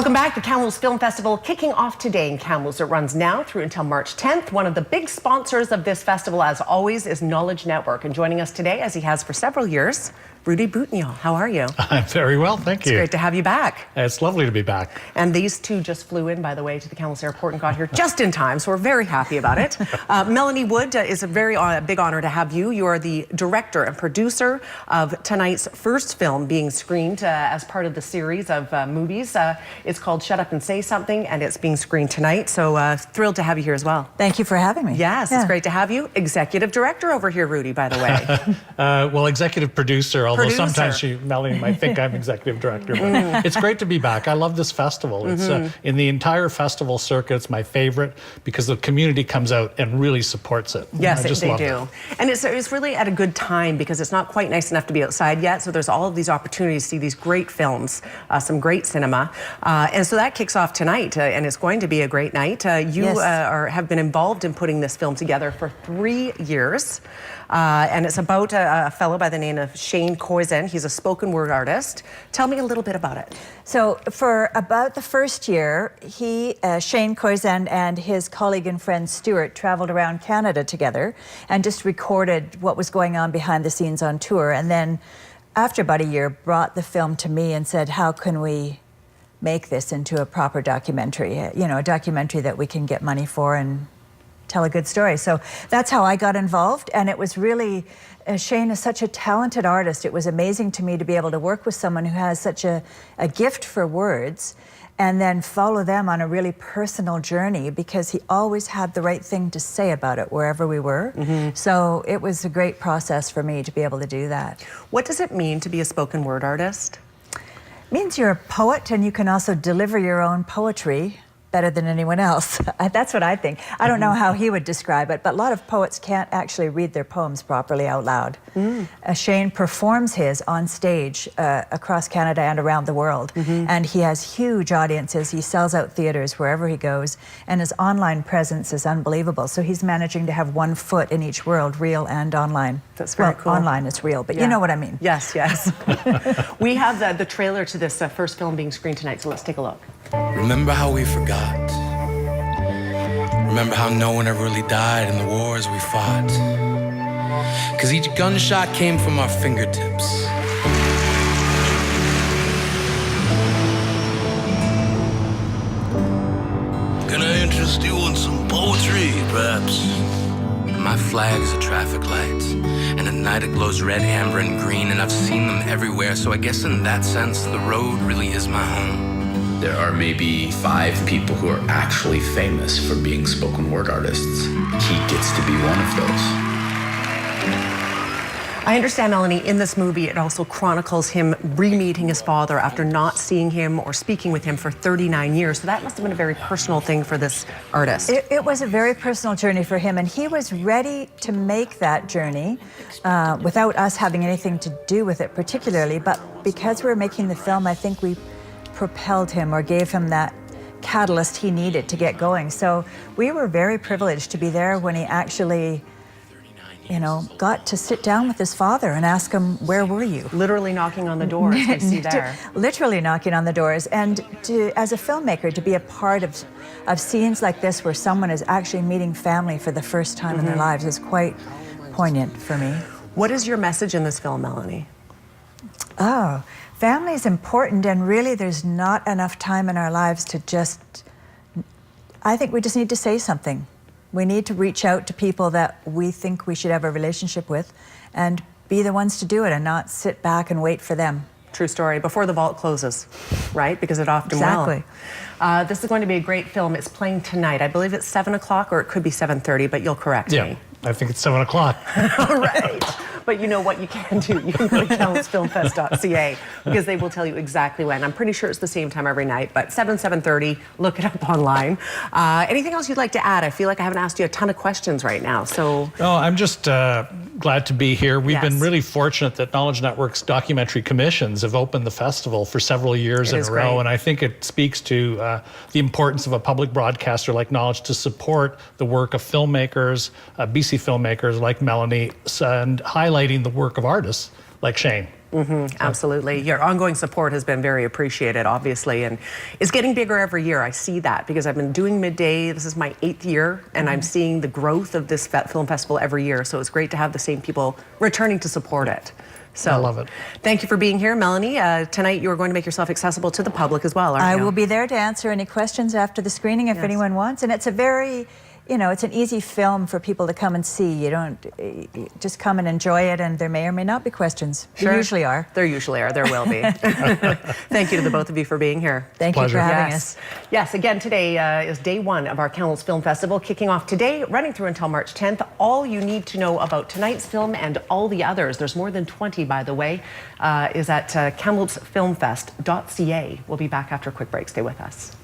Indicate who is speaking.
Speaker 1: Welcome back. The Kamloops Film Festival kicking off today in Kamloops. It runs now through until March 10th. One of the big sponsors of this festival, as always, is Knowledge Network. And joining us today, as he has for several years, Rudy Boutniol. How are you?
Speaker 2: I'm very well, thank you.
Speaker 1: It's great to have you back.
Speaker 2: It's lovely to be back.
Speaker 1: And these two just flew in, by the way, to the Kamloops airport and got here just in time, so we're very happy about it. Melanie Wood, is a very big honor to have you. You are the director and producer of tonight's first film being screened as part of the series of movies. It's called Shut Up and Say Something, and it's being screened tonight, so thrilled to have you here as well.
Speaker 3: Thank you for having me.
Speaker 1: Yes, yeah. It's great to have you. Executive director over here, Rudy, by the way.
Speaker 2: Well, executive producer, although sometimes Melanie might think I'm executive director. But it's great to be back. I love this festival. It's in the entire festival circuit, it's my favorite because the community comes out and really supports it.
Speaker 1: Yes, they do. And it's really at a good time because it's not quite nice enough to be outside yet, so there's all of these opportunities to see these great films, some great cinema. And so that kicks off tonight, and it's going to be a great night. You have been involved in putting this film together for 3 years. And it's about a fellow by the name of Shane Koizen. He's a spoken word artist. Tell me a little bit about it.
Speaker 3: So for about the first year, Shane Koizen and his colleague and friend Stuart traveled around Canada together and just recorded what was going on behind the scenes on tour. And then after about a year, brought the film to me and said, how can we make this into a proper documentary? You know, a documentary that we can get money for and tell a good story. So that's how I got involved, and it was really, Shane is such a talented artist. It was amazing to me to be able to work with someone who has such a gift for words and then follow them on a really personal journey because he always had the right thing to say about it wherever we were. So it was a great process for me to be able to do that.
Speaker 1: What does it mean to be a spoken word artist?
Speaker 3: It means you're a poet and you can also deliver your own poetry better than anyone else. That's what I think. I don't know how he would describe it, but a lot of poets can't actually read their poems properly out loud. Shane performs his on stage across Canada and around the world, and he has huge audiences. He sells out theaters wherever he goes, and his online presence is unbelievable. So he's managing to have 1 foot in each world, real and online.
Speaker 1: That's very cool.
Speaker 3: Online it's real, but you know what I mean.
Speaker 1: Yes, yes. We have the trailer to this first film being screened tonight, so let's take a look.
Speaker 4: Remember how we forgot? Remember how no one ever really died in the wars we fought? 'Cause each gunshot came from our fingertips. Gonna interest you in some poetry, perhaps? My flag's a traffic light, and at night it glows red, amber, and green, and I've seen them everywhere, so I guess in that sense, the road really is my home.
Speaker 5: There are maybe 5 people who are actually famous for being spoken word artists. He gets to be one of those.
Speaker 1: I understand, Melanie, in this movie, it also chronicles him re-meeting his father after not seeing him or speaking with him for 39 years. So that must have been a very personal thing for this artist.
Speaker 3: It was a very personal journey for him, and he was ready to make that journey without us having anything to do with it particularly. But because we were making the film, I think we propelled him or gave him that catalyst he needed to get going. So we were very privileged to be there when he actually, you know, got to sit down with his father and ask him, where were you?
Speaker 1: Literally knocking on the doors, we see there.
Speaker 3: Literally knocking on the doors. And as a filmmaker, to be a part of scenes like this where someone is actually meeting family for the first time in their lives is quite poignant for me.
Speaker 1: What is your message in this film, Melanie?
Speaker 3: Oh, family is important, and really there's not enough time in our lives to I think we just need to say something. We need to reach out to people that we think we should have a relationship with and be the ones to do it and not sit back and wait for them.
Speaker 1: True story. Before the vault closes, right? Because it often
Speaker 3: will.
Speaker 1: This is going to be a great film. It's playing tonight. I believe it's 7 o'clock, or it could be 7:30, but you'll correct me.
Speaker 2: I think it's 7 o'clock.
Speaker 1: All right. But you know what you can do? You can go to KamloopsFilmFest.ca because they will tell you exactly when. I'm pretty sure it's the same time every night, but 7:30, look it up online. Anything else you'd like to add? I feel like I haven't asked you a ton of questions right now, so.
Speaker 2: No, I'm just glad to be here. We've been really fortunate that Knowledge Network's documentary commissions have opened the festival for several years in a row, and I think it speaks to the importance of a public broadcaster like Knowledge to support the work of filmmakers, BC filmmakers like Melanie, and highlighting the work of artists like Shane.
Speaker 1: Absolutely. Your ongoing support has been very appreciated, obviously, and it's getting bigger every year. I see that because I've been doing Midday. This is my 8th year, and I'm seeing the growth of this film festival every year. So it's great to have the same people returning to support it. So
Speaker 2: I love it.
Speaker 1: Thank you for being here, Melanie. Tonight you are going to make yourself accessible to the public as well, aren't you?
Speaker 3: I will be there to answer any questions after the screening if anyone wants. And it's a very, it's an easy film for people to come and see. You don't just come and enjoy it, and there may or may not be questions.
Speaker 1: Sure.
Speaker 3: There usually are.
Speaker 1: There usually are. There will be. Thank you to the both of you for being here.
Speaker 3: Thank you for having
Speaker 1: us.
Speaker 3: us.
Speaker 1: Yes, again, today is day 1 of our Kamloops Film Festival, kicking off today, running through until March 10th. All you need to know about tonight's film and all the others, there's more than 20, by the way, is at kamloopsfilmfest.ca. We'll be back after a quick break. Stay with us.